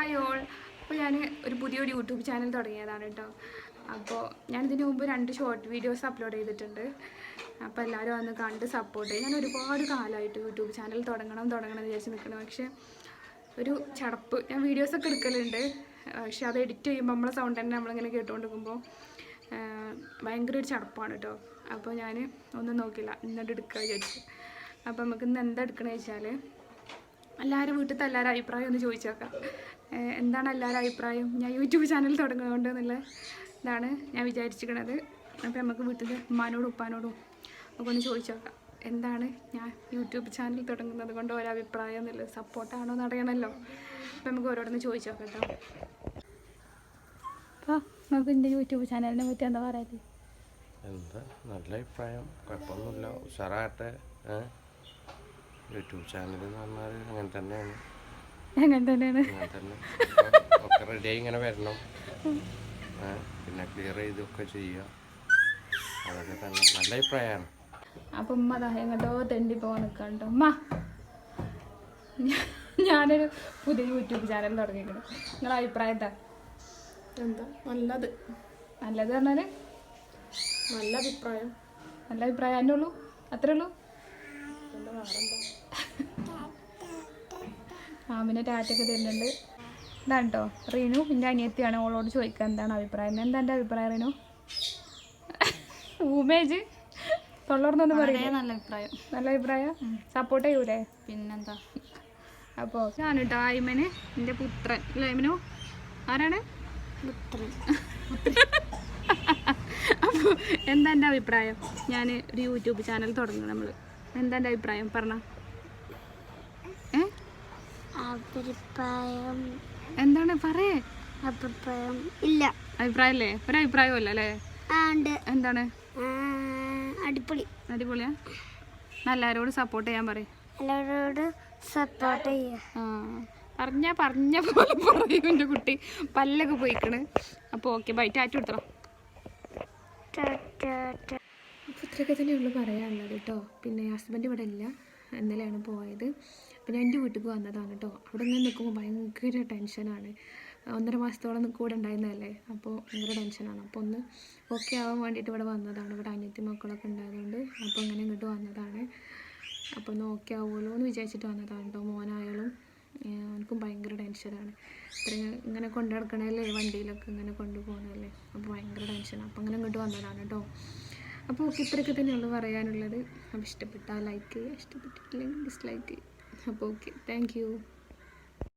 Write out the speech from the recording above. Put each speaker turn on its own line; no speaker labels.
Hi all. അപ്പോൾ ഞാൻ ഒരു പുതിയൊരു യൂട്യൂബ് ചാനൽ തുടങ്ങിയതാണ് കേട്ടോ. അപ്പോൾ ഞാനിതിന് മുമ്പ് 2 ഷോർട്ട് വീഡിയോസ് അപ്ലോഡ് ചെയ്തിട്ടുണ്ട്. അപ്പോൾ എല്ലാവരും വന്ന് കണ്ട് സപ്പോർട്ട് ചെയ്യും. ഞാൻ ഒരുപാട് കാലമായിട്ട് യൂട്യൂബ് ചാനൽ തുടങ്ങണം എന്ന് വിചാരിച്ച് നിൽക്കണം. പക്ഷേ ഒരു ചടപ്പ്. ഞാൻ വീഡിയോസൊക്കെ എടുക്കലുണ്ട്, പക്ഷെ അത് എഡിറ്റ് ചെയ്യുമ്പോൾ നമ്മളെ സൗണ്ട് തന്നെ നമ്മളിങ്ങനെ കേട്ടുകൊണ്ടിരിക്കുമ്പോൾ ഭയങ്കര ഒരു ചടപ്പാണ് കേട്ടോ. അപ്പോൾ ഞാൻ ഒന്നും നോക്കില്ല, എന്നിട്ട് എടുക്കുക വിചാരിച്ചു. അപ്പോൾ നമുക്ക് ഇന്ന് എന്താ എടുക്കണമെന്ന് വെച്ചാൽ എല്ലാവരും വീട്ടിലത്തെ എല്ലാവരും അഭിപ്രായം ഒന്ന് ചോദിച്ചു നോക്കാം. എന്താണ് എല്ലാവരും അഭിപ്രായം ഞാൻ യൂട്യൂബ് ചാനൽ തുടങ്ങുന്നുണ്ട് എന്നുള്ള ഇതാണ് ഞാൻ വിചാരിച്ചിരിക്കുന്നത്. അപ്പോൾ നമുക്ക് വീട്ടിൽ ഉമ്മാനോടും ഉപ്പാനോടും ഒക്കെ ഒന്ന് ചോദിച്ചു നോക്കാം, എന്താണ് ഞാൻ യൂട്യൂബ് ചാനൽ തുടങ്ങുന്നത് കൊണ്ട് ഒരഭിപ്രായം എന്നുള്ളത്, സപ്പോർട്ടാണോ എന്ന് അറിയണമല്ലോ. അപ്പോൾ നമുക്ക് ഓരോടൊന്ന് ചോദിച്ചു നോക്കാം കേട്ടോ. അപ്പോൾ നമുക്ക് എൻ്റെ യൂട്യൂബ് ചാനലിനെ പറ്റി എന്താ പറയുക?
എന്താ നല്ല അഭിപ്രായം, കുഴപ്പമൊന്നുമില്ല, ഉഷാറാകട്ടെ. യൂട്യൂബ് ചാനൽ എന്ന് പറഞ്ഞാൽ അങ്ങനെ തന്നെയാണ് ഒക്കെ റെഡിയായി ഇങ്ങനെ വരണം, പിന്നെ ക്ലിയർ ചെയ്തൊക്കെ ചെയ്യുക, അതൊക്കെ തന്നെ നല്ല അഭിപ്രായമാണ്.
അപ്പം ഉമ്മ അതാ എങ്ങോട്ടോ തെണ്ടി പോകാൻ നിൽക്കണ്ടോ. ഉമ്മ, ഞാനൊരു പുതിയ യൂട്യൂബ് ചാനൽ തുടങ്ങിയിരിക്കണം, നിങ്ങളുടെ അഭിപ്രായം എന്താ?
എന്താ നല്ലത്
പറഞ്ഞാൽ
നല്ല അഭിപ്രായം
അതിൻ്റെ ഉള്ളൂ, അത്രേ ഉള്ളൂ. പിന്നെ ടാറ്റൊക്കെ തരുന്നുണ്ട്. ഇതാണ് കേട്ടോ റീനു, എൻ്റെ അനിയത്തിയാണ്. ഓളോട് ചോദിക്കുക എന്താണ് അഭിപ്രായം. എന്താ എൻ്റെ അഭിപ്രായം റീനു? ഊമേജ് തൊള്ളർന്നൊന്ന് പറയും. നല്ല അഭിപ്രായം സപ്പോർട്ട് ചെയ്യൂലേ? പിന്നെന്താ. അപ്പോൾ ഞാൻ കേട്ടോ ആയിമന് എൻ്റെ പുത്രൻ. ഇല്ല ആയിമനു ആരാണ്? അപ്പോൾ എന്താ എൻ്റെ അഭിപ്രായം? ഞാൻ ഒരു യൂട്യൂബ് ചാനൽ തുടങ്ങണം നമ്മൾ. എന്താ എൻ്റെ അഭിപ്രായം പറഞ്ഞ?
അഭിപ്രായം
എന്താണ് പറയേ?
അഭിപ്രായം ഇല്ല.
അഭിപ്രായം അല്ലേ? ഒരഭിപ്രായം അല്ല അല്ലേ? എന്താണ്? അടിപൊളിയാ. എല്ലാവരോടും സപ്പോർട്ട് ചെയ്യാൻ പറയും.
എല്ലാവരോടും സപ്പോർട്ട് ചെയ്യാം.
പറഞ്ഞ പോലെ പറയും എൻ്റെ കുട്ടി. പല്ലൊക്കെ പോയിക്കണ്. അപ്പോൾ ഓക്കെ ബൈ, ടാറ്റു എടുത്തോ. അപ്പോൾ ഇത്രയൊക്കെ തന്നെയുള്ളൂ പറയാനുള്ളത് കേട്ടോ. പിന്നെ ഹസ്ബൻഡ് ഇവിടെ ഇല്ല, ഇന്നലെയാണ് പോയത്. പിന്നെ എൻ്റെ വീട്ടിൽ വന്നതാണ് കേട്ടോ. അവിടെ ഇങ്ങനെ നിൽക്കുമ്പോൾ ഭയങ്കര ടെൻഷനാണ്. 1.5 മാസത്തോളം കൂടെ ഉണ്ടായിരുന്നതല്ലേ, അപ്പോൾ ഭയങ്കര ടെൻഷനാണ്. അപ്പോൾ ഒന്ന് ഓക്കെ ആവാൻ വേണ്ടിയിട്ട് ഇവിടെ വന്നതാണ്. ഇവിടെ അനിയത്തി മക്കളൊക്കെ ഉണ്ടായതുകൊണ്ട് അപ്പോൾ ഇങ്ങനെ ഇങ്ങോട്ട് വന്നതാണ്. അപ്പോൾ ഒന്ന് ഓക്കെ ആവുമല്ലോ എന്ന് വിചാരിച്ചിട്ട് വന്നതാണ് കേട്ടോ. മോനായാലും എനിക്കും ഭയങ്കര ടെൻഷനാണ്. ഇങ്ങനെ കൊണ്ടു നടക്കണല്ലേ, വണ്ടിയിലൊക്കെ ഇങ്ങനെ കൊണ്ടുപോകണമല്ലേ, അപ്പോൾ ഭയങ്കര ടെൻഷനാണ്. അപ്പോൾ അങ്ങനെ ഇങ്ങോട്ട് വന്നതാണ് കേട്ടോ. അപ്പോൾ ഓക്കെ ഇത്രയൊക്കെ തന്നെയുള്ളൂ പറയാനുള്ളത്. അപ്പോൾ ഇഷ്ടപ്പെട്ടാൽ ലൈക്ക് ചെയ്യുക, ഇഷ്ടപ്പെട്ടിട്ടില്ലെങ്കിൽ ഡിസ്ലൈക്ക് ചെയ്യുക. അപ്പോൾ ഓക്കെ, താങ്ക് യു.